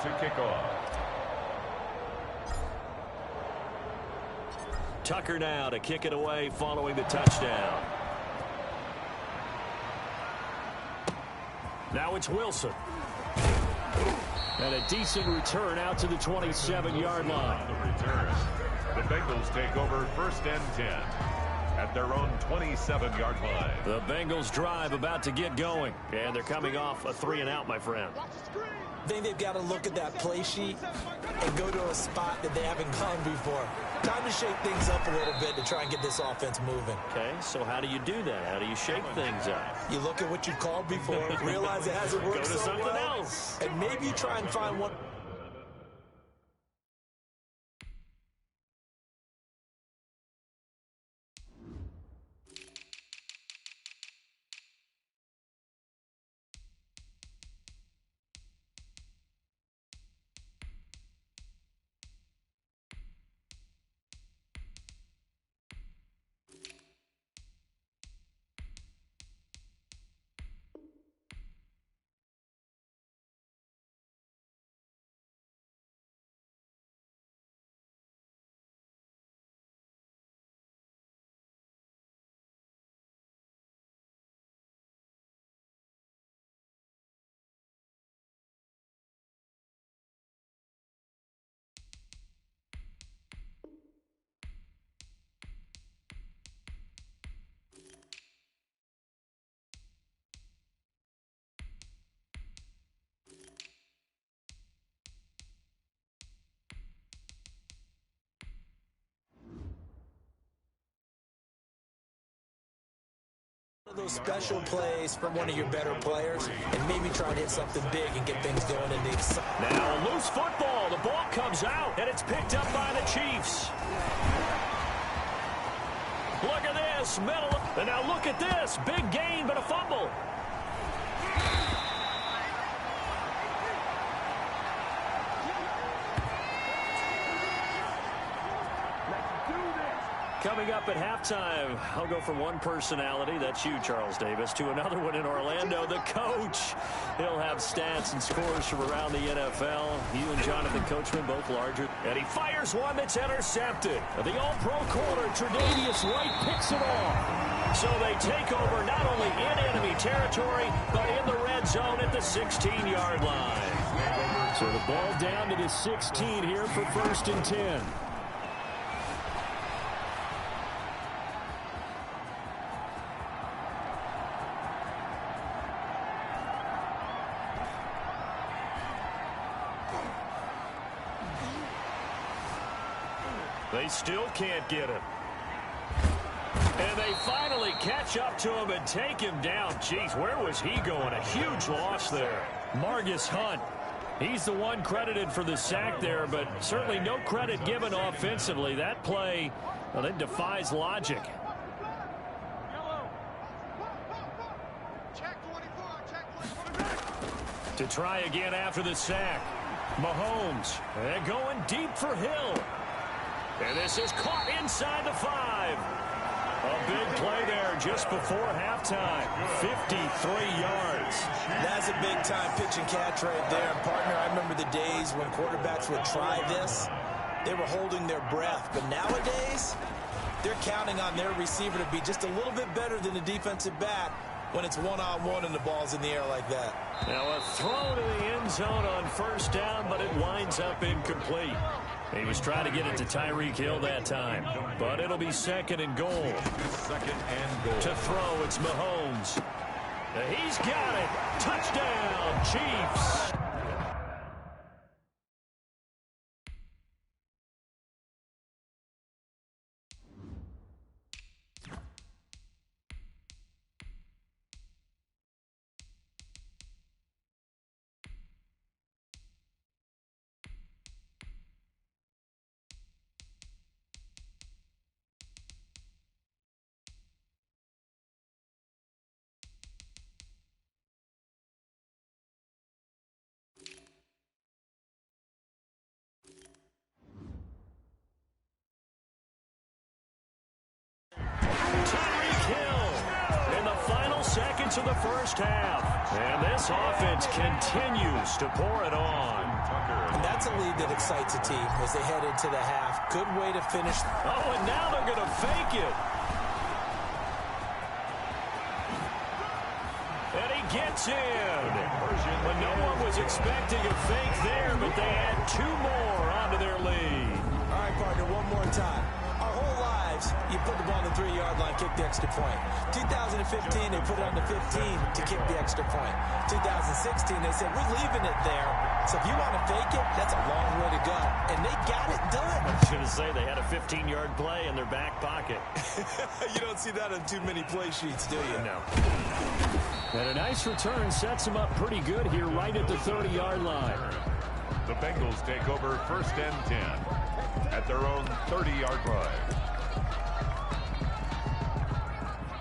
to kick off. Tucker now to kick it away following the touchdown. Now it's Wilson. And a decent return out to the 27-yard line. The return. The Bengals take over 1st and 10 at their own 27-yard line. The Bengals drive about to get going. And they're coming off a 3-and-out, my friend. I think they've got to look at that play sheet and go to a spot that they haven't gone before. Time to shake things up a little bit to try and get this offense moving. Okay, so how do you do that? How do you shake things up? You look at what you called before, realize it hasn't worked Go to so something well, else. and maybe you try and find one. Those special plays from one of your better players and maybe try to hit something big and get things going in the excitement. Now a loose football. The ball comes out, and it's picked up by the Chiefs. Look at this. Middle. And now look at this. Big gain, but a fumble. Coming up at halftime, I'll go from one personality, that's you, Charles Davis, to another one in Orlando, the coach. He'll have stats and scores from around the NFL. You and Jonathan Coachman, both larger. And he fires one that's intercepted. The all-pro corner, Tre'Davious White, picks it off. So they take over not only in enemy territory, but in the red zone at the 16-yard line. So the ball down to the 16 here for 1st and 10. They still can't get him. And they finally catch up to him and take him down. Jeez, where was he going? A huge loss there. Margus Hunt. He's the one credited for the sack there, but certainly no credit given offensively. That play, well, it defies logic. To try again after the sack. Mahomes. And going deep for Hill. And this is caught inside the 5. A big play there just before halftime. 53 yards. That's a big-time pitch and catch right there. And, partner, I remember the days when quarterbacks would try this. They were holding their breath. But nowadays, they're counting on their receiver to be just a little bit better than the defensive back when it's one-on-one and the ball's in the air like that. Now a throw to the end zone on 1st down, but it winds up incomplete. He was trying to get it to Tyreek Hill that time, but it'll be 2nd and goal. 2nd and goal. To throw, it's Mahomes. He's got it. Touchdown, Chiefs. Seconds of the 1st half. And this offense continues to pour it on. Tucker That's a lead that excites a team as they head into the half. Good way to finish. Oh, and now they're going to fake it. And he gets in. But no one was expecting a fake there, but they add 2 more onto their lead. All right, partner, one more time. Our whole lives, you put the ball on the 3-yard line, kick the extra point. 2015, they put it on the 15 to kick the extra point. 2016, they said, we're leaving it there. So if you want to fake it, that's a long way to go. And they got it done. I was going to say they had a 15-yard play in their back pocket. You don't see that on too many play sheets, do you? No. And a nice return sets them up pretty good here right at the 30-yard line. The Bengals take over 1st and 10 at their own 30-yard line.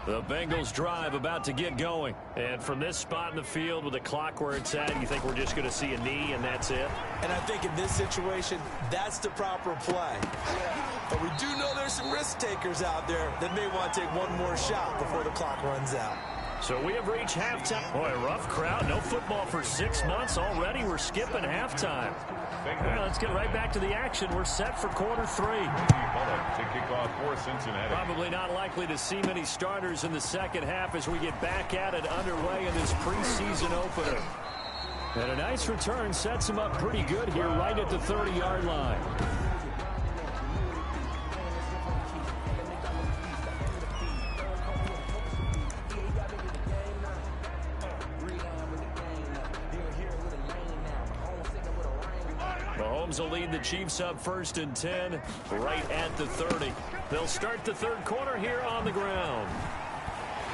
The Bengals drive about to get going. And from this spot in the field with the clock where it's at, you think we're just going to see a knee and that's it? And I think in this situation, that's the proper play. But we do know there's some risk takers out there that may want to take one more shot before the clock runs out. So we have reached halftime. Boy, rough crowd. No football for 6 months. Already we're skipping halftime. Well, let's get right back to the action. We're set for quarter 3. To kick off for Cincinnati. Probably not likely to see many starters in the second half as we get back at it underway in this preseason opener. And a nice return sets them up pretty good here right at the 30-yard line. Mahomes will lead the Chiefs up 1st and 10 right at the 30. They'll start the third quarter here on the ground.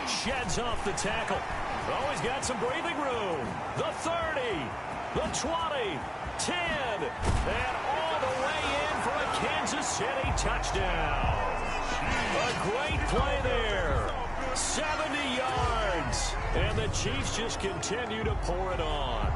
Sheds off the tackle. Oh, he's got some breathing room. The 30, the 20, 10, and all the way in for a Kansas City touchdown. A great play there. 70 yards. And the Chiefs just continue to pour it on.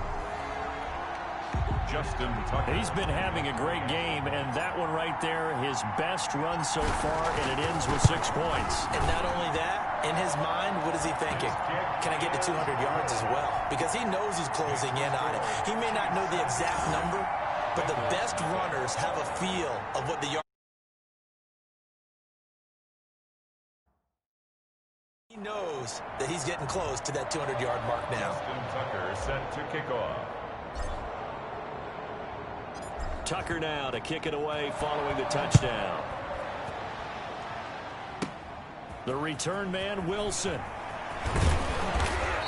Justin Tucker. He's been having a great game, and that one right there, his best run so far, and it ends with 6 points. And not only that, in his mind, what is he thinking? Can I get to 200 yards as well? Because he knows he's closing in on it. He may not know the exact number, but the best runners have a feel of what the yard. He knows that he's getting close to that 200-yard mark now. Justin Tucker set to kick off. Tucker now to kick it away following the touchdown. The return man, Wilson.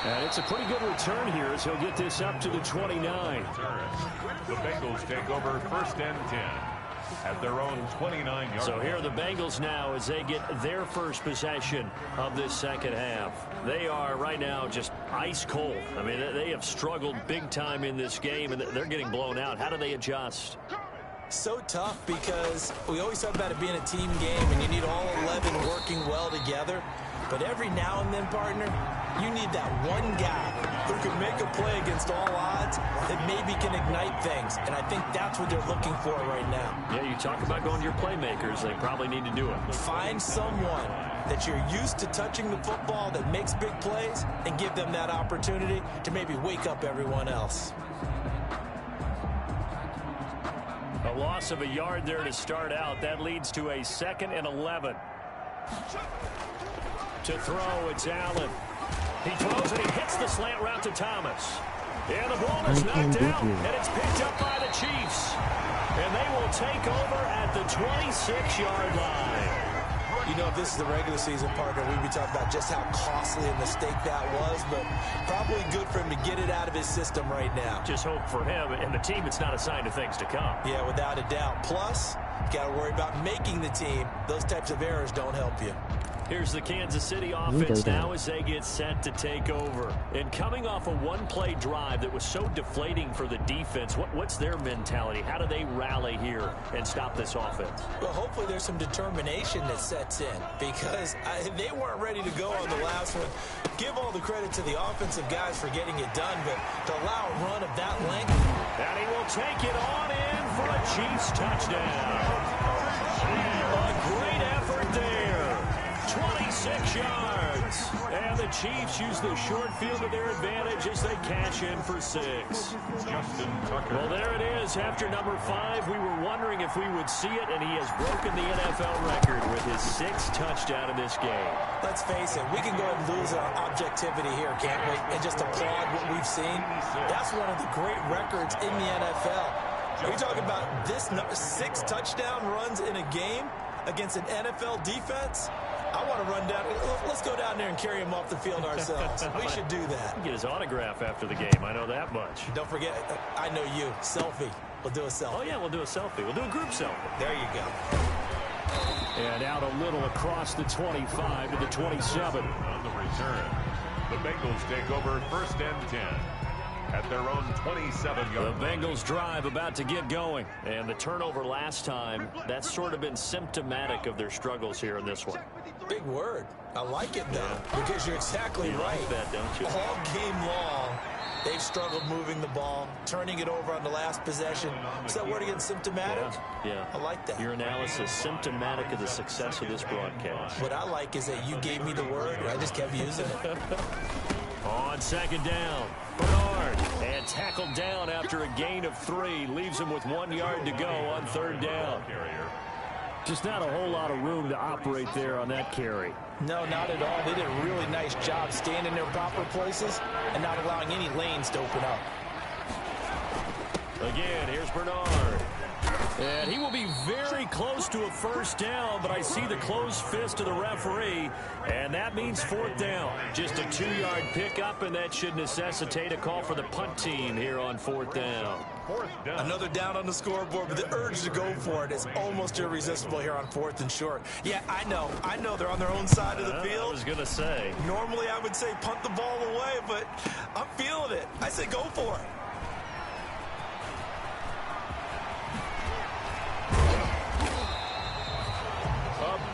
And it's a pretty good return here as he'll get this up to the 29. The Bengals take over 1st and 10 at their own 29-yard. So here are the Bengals now as they get their first possession of this second half. They are right now just ice cold. I mean, they have struggled big time in this game, and they're getting blown out. How do they adjust? So tough because we always talk about it being a team game, and you need all 11 working well together. But every now and then, partner, you need that one guy who can make a play against all odds that maybe can ignite things. And I think that's what they're looking for right now. Yeah, you talk about going to your playmakers. They probably need to do it. Find someone that you're used to touching the football that makes big plays and give them that opportunity to maybe wake up everyone else. A loss of a yard there to start out. That leads to a 2nd and 11. To throw, it's Allen. He throws and he hits the slant route to Thomas. And the ball is knocked out, and it's picked up by the Chiefs. And they will take over at the 26-yard line. You know, if this is the regular season, partner, we'd be talking about just how costly a mistake that was, but probably good for him to get it out of his system right now. Just hope for him and the team it's not a sign of things to come. Yeah, without a doubt. Plus, you got to worry about making the team. Those types of errors don't help you. Here's the Kansas City offense now as they get set to take over. And coming off a one-play drive that was so deflating for the defense, what's their mentality? How do they rally here and stop this offense? Well, hopefully there's some determination that sets in because they weren't ready to go on the last one. Give all the credit to the offensive guys for getting it done, but to allow a run of that length. And he will take it on in for a Chiefs touchdown. A great effort there. 26 yards. And the Chiefs use the short field to their advantage as they cash in for 6. Justin Tucker. Well, there it is. After number 5, we were wondering if we would see it, and he has broken the NFL record with his 6th touchdown in this game. Let's face it, we can go ahead and lose our objectivity here, can't we? And just applaud what we've seen. That's one of the great records in the NFL. Are you talking about this 6 touchdown runs in a game against an NFL defense? I want to run down. Let's go down there and carry him off the field ourselves. We should do that. Get his autograph after the game. I know that much. Don't forget, I know you. Selfie. We'll do a selfie. Oh, yeah, we'll do a selfie. We'll do a group selfie. There you go. And out a little across the 25 to the 27. On the return, the Bengals take over 1st and 10 at their own 27-yard. The Bengals drive about to get going. And the turnover last time, that's sort of been symptomatic of their struggles here in this one. Big word. I like it, though, because you're exactly right. Like that, don't you? All game long, they've struggled moving the ball, turning it over on the last possession. Is that word again, symptomatic? Yeah. I like that. Your analysis, symptomatic of the success of this broadcast. What I like is that you gave me the word, and I just kept using it. On 2nd down, Bernard, and tackled down after a gain of 3. Leaves him with 1 yard to go on 3rd down. Just not a whole lot of room to operate there on that carry. No, not at all. They did a really nice job staying in their proper places and not allowing any lanes to open up. Again, here's Bernard. And he will be very close to a 1st down, but I see the closed fist of the referee, and that means 4th down. Just a 2-yard pickup, and that should necessitate a call for the punt team here on 4th down. 4th down. Another down on the scoreboard, but the urge to go for it is almost irresistible here on 4th and short. Yeah, I know they're on their own side of the field. I was going to say. Normally I would say punt the ball away, but I'm feeling it. I say go for it.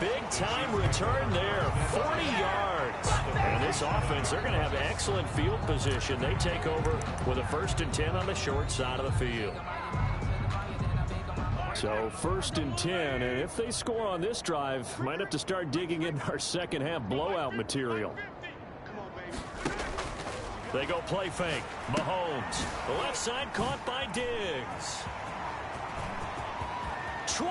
Big-time return there, 40 yards. And this offense, they're going to have excellent field position. They take over with a 1st and 10 on the short side of the field. So 1st and 10, and if they score on this drive, might have to start digging in our second-half blowout material. They go play fake. Mahomes, the left side caught by Diggs. 20.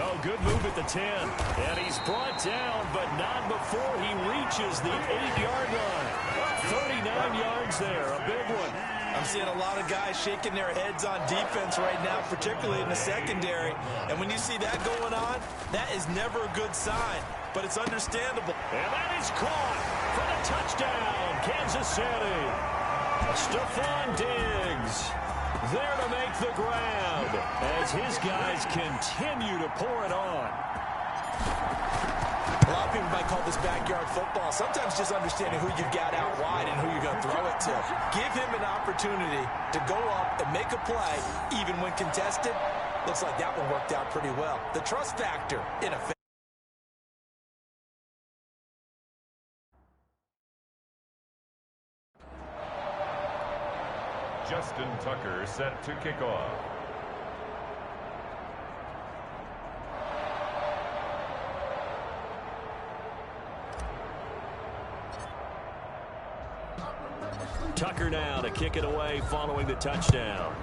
Oh, good move at the 10. And he's brought down, but not before he reaches the 8-yard line. 39 yards there, a big one. I'm seeing a lot of guys shaking their heads on defense right now, particularly in the secondary. And when you see that going on, that is never a good sign. But it's understandable. And that is caught for the touchdown, Kansas City. Stephon Diggs there to make the grab as his guys continue to pour it on. A lot of people might call this backyard football. Sometimes just understanding who you've got out wide and who you're going to throw it to. Give him an opportunity to go up and make a play, even when contested. Looks like that one worked out pretty well. The trust factor in effect. Justin Tucker set to kick off. Tucker now to kick it away following the touchdown.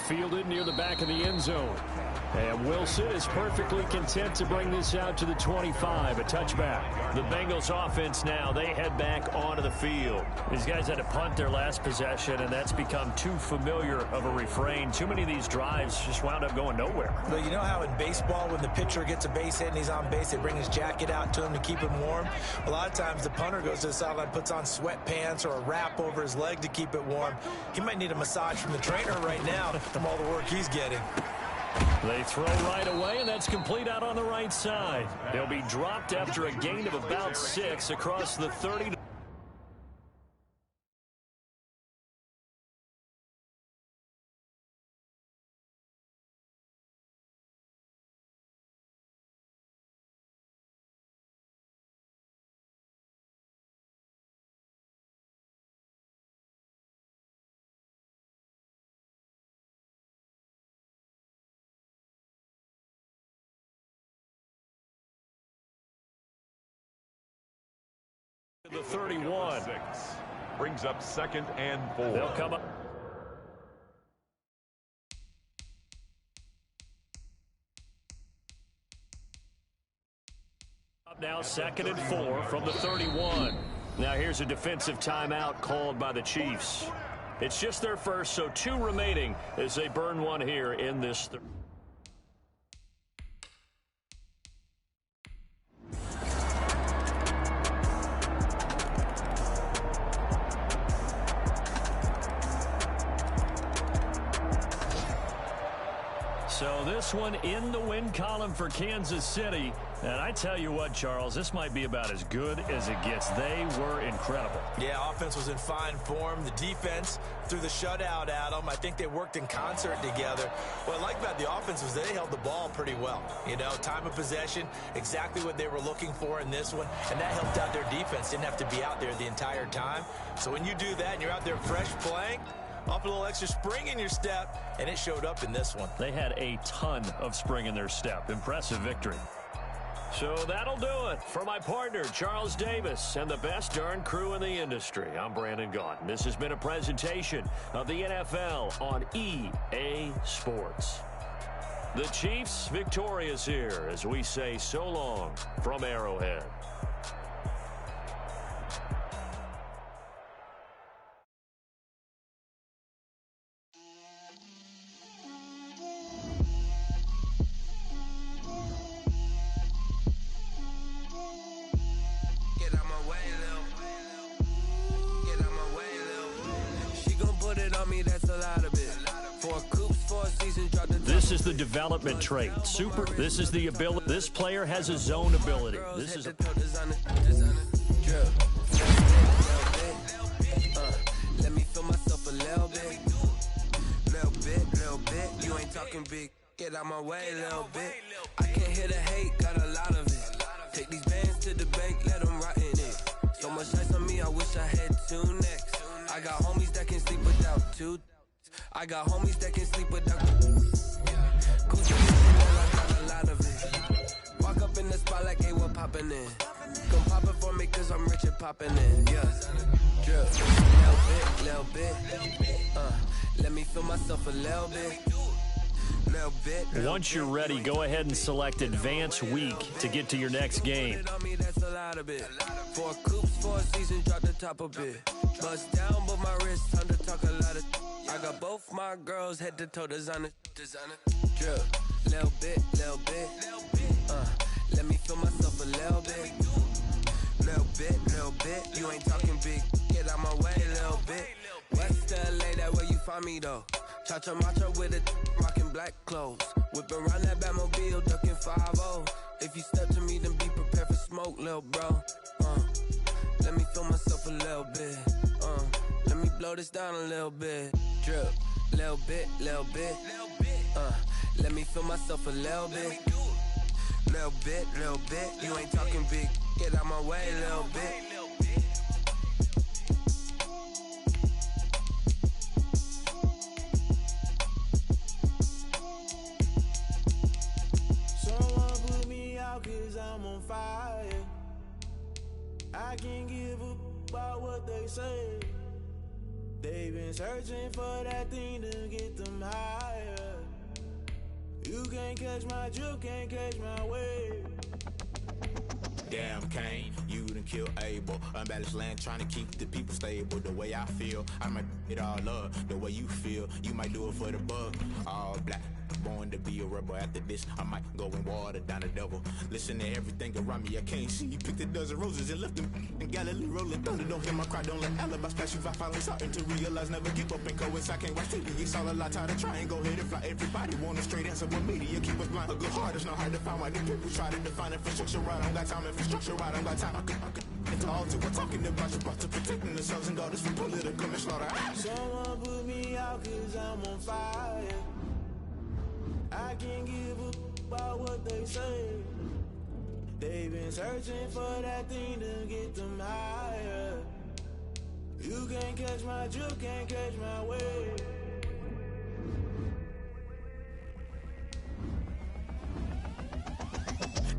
Fielded near the back of the end zone. And Wilson is perfectly content to bring this out to the 25, a touchback. The Bengals offense now, they head back onto the field. These guys had to punt their last possession, and that's become too familiar of a refrain. Too many of these drives just wound up going nowhere. But you know how in baseball, when the pitcher gets a base hit and he's on base, they bring his jacket out to him to keep him warm? A lot of times the punter goes to the sideline, puts on sweatpants or a wrap over his leg to keep it warm. He might need a massage from the trainer right now from all the work he's getting. They throw right away, and that's complete out on the right side. They'll be dropped after a gain of about 6 across the 30. 31. Brings up 2nd and 4. They'll come up. Up now 2nd and 4 from the 31. Now here's a defensive timeout called by the Chiefs. It's just their first, so 2 remaining as they burn one here in this third. So this one in the win column for Kansas City. And I tell you what, Charles, this might be about as good as it gets. They were incredible. Yeah, offense was in fine form. The defense threw the shutout at them. I think they worked in concert together. What I like about the offense was they held the ball pretty well. You know, time of possession, exactly what they were looking for in this one. And that helped out their defense. Didn't have to be out there the entire time. So when you do that and you're out there fresh playing, off a little extra spring in your step, and it showed up in this one. They had a ton of spring in their step. Impressive victory. So that'll do it for my partner, Charles Davis, and the best darn crew in the industry. I'm Brandon Gaudin. This has been a presentation of the NFL on EA Sports. The Chiefs victorious here as we say so long from Arrowhead. This is the development trait. This is the ability. This player has his own ability. This is let me feel myself a little bit. You ain't talking big. Get out my way a little bit. I can't hear the hate, got a lot of it. Take these bands to the bank, let them rot in it. So much ice on me, I wish I had 2 necks. I got homies that can sleep without 2. I got homies that can sleep without Gucci, I got a lot of it. Walk up in the spot like, hey, what poppin' in? Come pop it for me, cause I'm rich and poppin' in. Yeah, drip, little bit. Let me feel myself a little bit. Once you're ready, go ahead and select Advance Week to get to your next game. 4 coops, 4 seasons, drop the top a bit. Bust down, but my wrist, time to talk a lot of. I got both my girls head to toe designer. Drip, little bit. Let me feel myself a little bit. Little bit. You ain't talking big. Get out my way a little bit. West LA, that where you find me though. Cha-cha macha with it, rocking black clothes. Whip around that Batmobile, ducking 5-0. If you step to me, then be prepared for smoke, little bro. Let me feel myself a little bit. Let me blow this down a little bit. Drip, little bit. Let me feel myself a little bit. Little bit. You ain't talking big. Get out my way a little bit. Someone put me out 'cause I'm on fire. I can't give up about what they say. They've been searching for that thing to get them higher. You can't catch my drift, can't catch my wave. Damn, Kane, you done kill Abel. Unbalanced land, trying to keep the people stable. The way I feel, I might it all up. The way you feel, you might do it for the bug. All black, born to be a rebel. After this, I might go and water down the devil. Listen to everything around me, I can't see. Picked a dozen roses and left them in Galilee rolling thunder. Don't hear my cry, don't let alibis pass you. I finally starting to realize, never give up and coincide. Can't watch TV, it's all a lot. Tired of trying, go ahead and fly. Everybody want a straight answer with media. Keep us blind, a good heart is not hard to find. Why these people try to define infrastructure right? I don't got time, infrastructure right, I don't got time. I could into altar, we're talking about you, about to protecting the sons and daughters from political manslaughter. Someone put me out 'cause I'm on fire. I can't give up about what they say. They've been searching for that thing to get them higher. You can't catch my drift, can't catch my wave.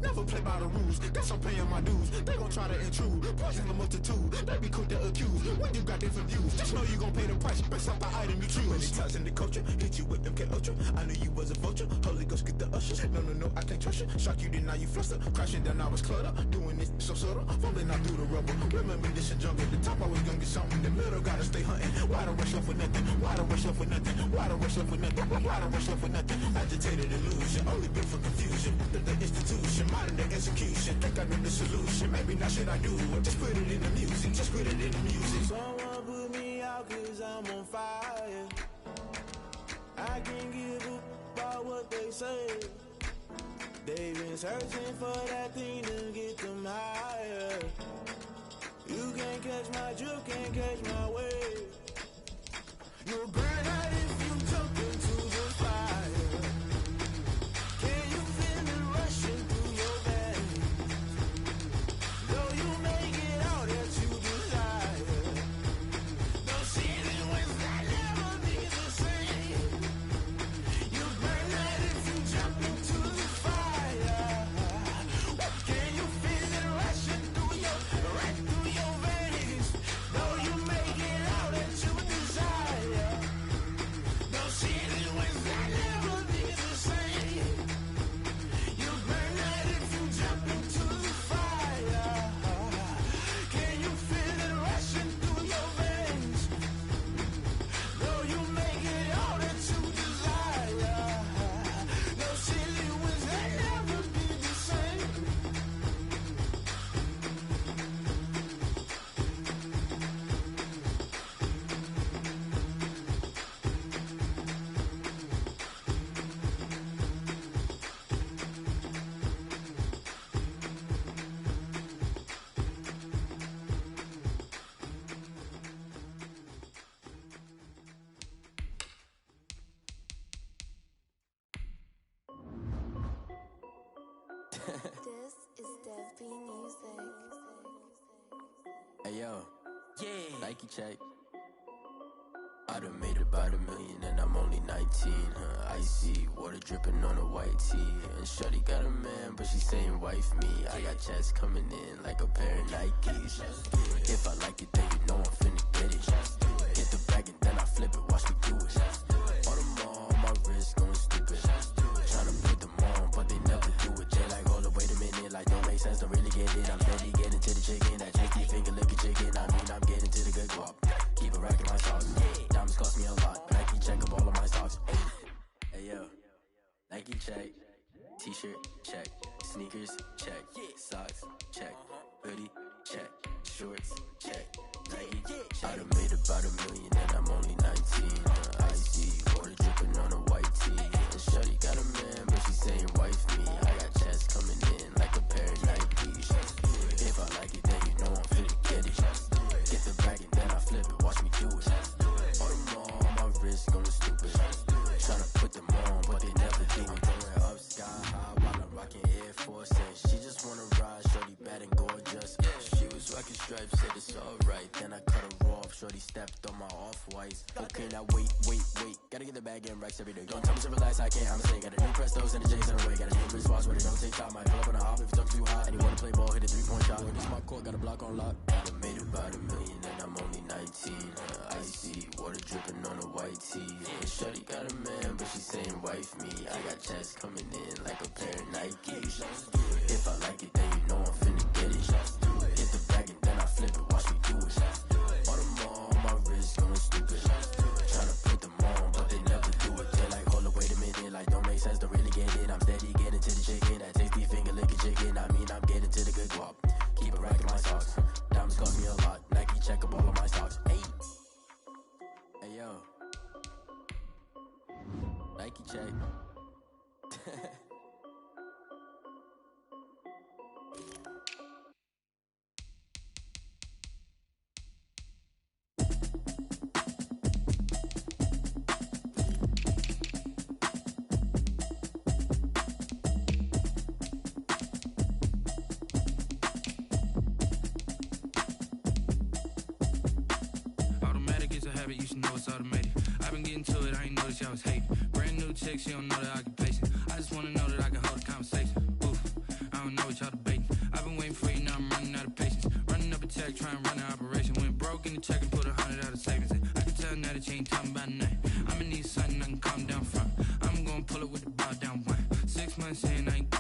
Never don't play by the rules. Guess I'm paying my dues. They gon' try to intrude. Poison the multitude. They be quick to accuse. When you got different views, just know you gon' pay the price based off the item you choose. Many times in the culture, hit you with MK Ultra. I knew you was a vulture. Holy Ghost get the ushers. No, I can't trust you. Shock you, then now you fluster. Crashing down, I was clutter. Doing this so subtle. Fumbling out through the rubble. Remember this and jungle. The top I was gonna get something. The middle gotta stay hunting. Why don't rush up for nothing? Why don't rush up for nothing? Why don't rush up for nothing? Why don't rush up for nothing? Agitated illusion. Only built for confusion. The institution. Modern day execution. Think I know the solution. Maybe not shit I do. Just put it in the music. Just put it in the music. Someone put me out cause I'm on fire. I can't give up about what they say. They've been searching for that thing to get them higher. You can't catch my drift, can't catch my wave. You'll burn out if you jump into the fire. Can you feel it rushing through your veins? Though you make it out that you desire. No ceiling wins that never be the same. You burn out if you jump into the fire. Can you feel it rushing through your veins? Though you make it out that you desire. No ceiling wins that never be the same. You burn out if you jump into the fire. Can you feel it rushing through your veins? Though you make it all that you desire. No ceiling wins that never be the same. This is Dev B Music. Hey yo, yeah, Nike check. I done made about $1 million and I'm only 19. Icy water dripping on a white tee. And shorty got a man, but she saying wife me. I got checks coming in like a pair of Nikes. If I like it, then you know I'm finna get it. Get the bag and then I flip it, watch me do it. On them all, on my wrist going stupid. Tryna put them on, but they never do it. They like, hold up, wait a minute, like don't make sense, don't really get it. I'm steady getting to the chicken, that tasty finger looking chicken. I mean, I'm getting to the good guap. Keep a rack in my socks. Diamonds cost me a lot. Nike check up all of my stocks. Hey yo, Nike check. T-shirt check. Sneakers check. Socks check. Hoodie check. Shorts check. Nike check. I done made about $1 million and I'm only 19. Icy water dripping on a white tee. And shorty got a man, but she saying wife me. I got checks coming in like a pair of Nikes. If I like it, then you know I'm finna get it. Get the bag and then I flip it, watch me do it. On them all, on my wrist going stupid. Tryna put them on, but they never do it. Going up sky high while I'm rocking Air Force. And she just wanna ride, shorty bad and gorgeous. She was rocking stripes, said it's alright. Then I cut her off, shorty stepped on my off-whites. Okay, now wait. Gotta get the bag and racks every day. Don't tell me to relax, I can't, I'm saying. Got a new Prestos and a Jason away. Got a new wrist watch where they don't take shot. Might pull up on a hop if it's up too hot. And you wanna play ball, hit a 3-point shot. When it's my court, got a block on lock. I done made about $1 million and I'm only 19. Icy water dripping on a white tee. And shorty got a man, but she saying wife me. I got checks coming in like a pair of Nikes. If I like it, then you know I'm finna get it. Get the bag and then I flip it, watch me do it. On them all, on my wrist going stupid. Tryna put them on, but they never do it. They like, hold up, wait a minute, like don't make sense, don't really get it. I'm steady getting to the chicken, that tasty finger licking chicken. I mean, I'm getting to the good guap. Keep a rack in my socks. Diamonds cost me a lot. Nike check up all of my stocks. Hey yo, Nike check. You should know it's automated. I've been getting to it, I ain't noticed y'all was hating. Brand new chick, she don't know the occupation. I just wanna know that I can hold a conversation. Oof, I don't know what y'all months saying I ain't